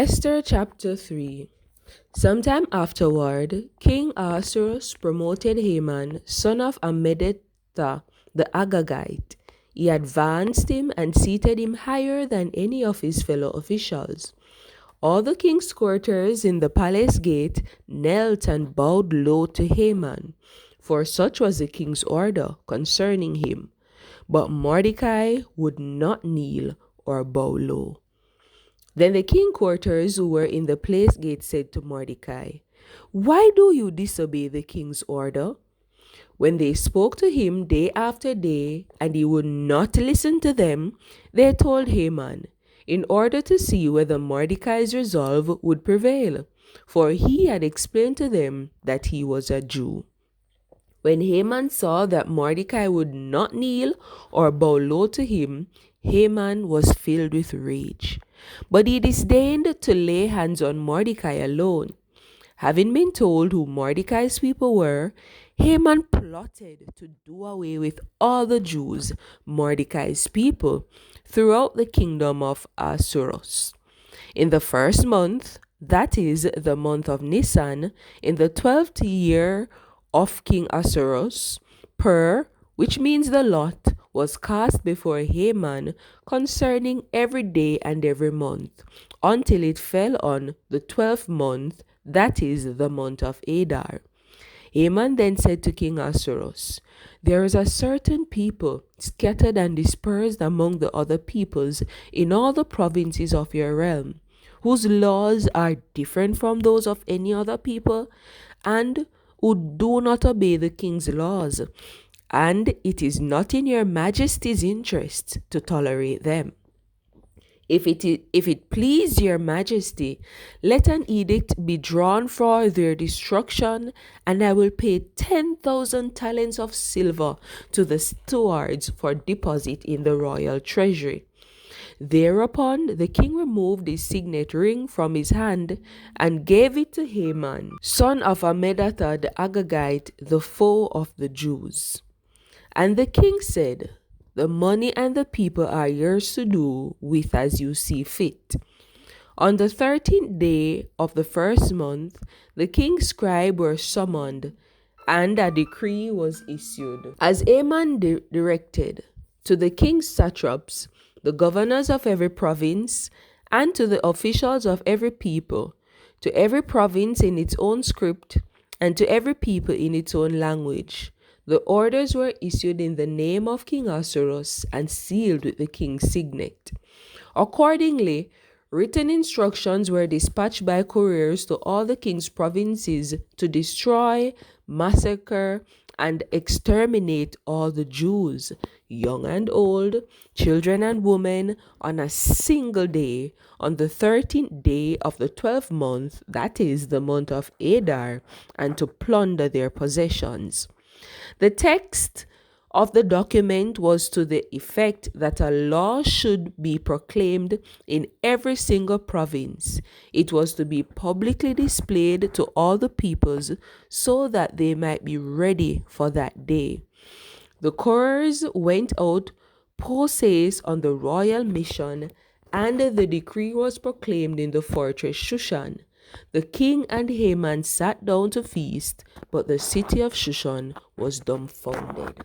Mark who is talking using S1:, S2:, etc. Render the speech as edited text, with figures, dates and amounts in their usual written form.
S1: Esther Chapter 3. Sometime afterward, King Ahasuerus promoted Haman, son of Hammedatha the Agagite. He advanced him and seated him higher than any of his fellow officials. All the king's courtiers in the palace gate knelt and bowed low to Haman, for such was the king's order concerning him. But Mordechai would not kneel or bow low. Then the king courtiers who were in the palace gate said to Mordecai, "Why do you disobey the king's order?" When they spoke to him day after day, and he would not listen to them, they told Haman, in order to see whether Mordecai's resolve would prevail, for he had explained to them that he was a Jew. When Haman saw that Mordecai would not kneel or bow low to him, Haman was filled with rage. But he disdained to lay hands on Mordecai alone. Having been told who Mordecai's people were, Haman plotted to do away with all the Jews, Mordecai's people, throughout the kingdom of Ahasuerus. In the first month, that is, the month of Nisan, in the 12th year of King Ahasuerus, which means the lot, was cast before Haman concerning every day and every month, until it fell on the 12th month, that is, the month of Adar. Haman then said to King Ahasuerus, "There is a certain people scattered and dispersed among the other peoples in all the provinces of your realm, whose laws are different from those of any other people, and who do not obey the king's laws, and it is not in your majesty's interest to tolerate them. If it please your majesty, let an edict be drawn for their destruction, and I will pay 10,000 talents of silver to the stewards for deposit in the royal treasury." Thereupon the king removed his signet ring from his hand and gave it to Haman, son of Hammedatha the Agagite, the foe of the Jews. And the king said, "The money and the people are yours to do with as you see fit." On the 13th day of the first month, the king's scribes were summoned, and a decree was issued, as Haman directed, to the king's satraps, the governors of every province, and to the officials of every people, to every province in its own script, and to every people in its own language. The orders were issued in the name of King Ahasuerus and sealed with the king's signet. Accordingly, written instructions were dispatched by couriers to all the king's provinces to destroy, massacre, and exterminate all the Jews, young and old, children and women, on a single day, on the 13th day of the 12th month, that is, the month of Adar, and to plunder their possessions. The text of the document was to the effect that a law should be proclaimed in every single province. It was to be publicly displayed to all the peoples so that they might be ready for that day. The couriers went out post haste on the royal mission, and the decree was proclaimed in the fortress Shushan. The king and Haman sat down to feast, but the city of Shushan was dumbfounded.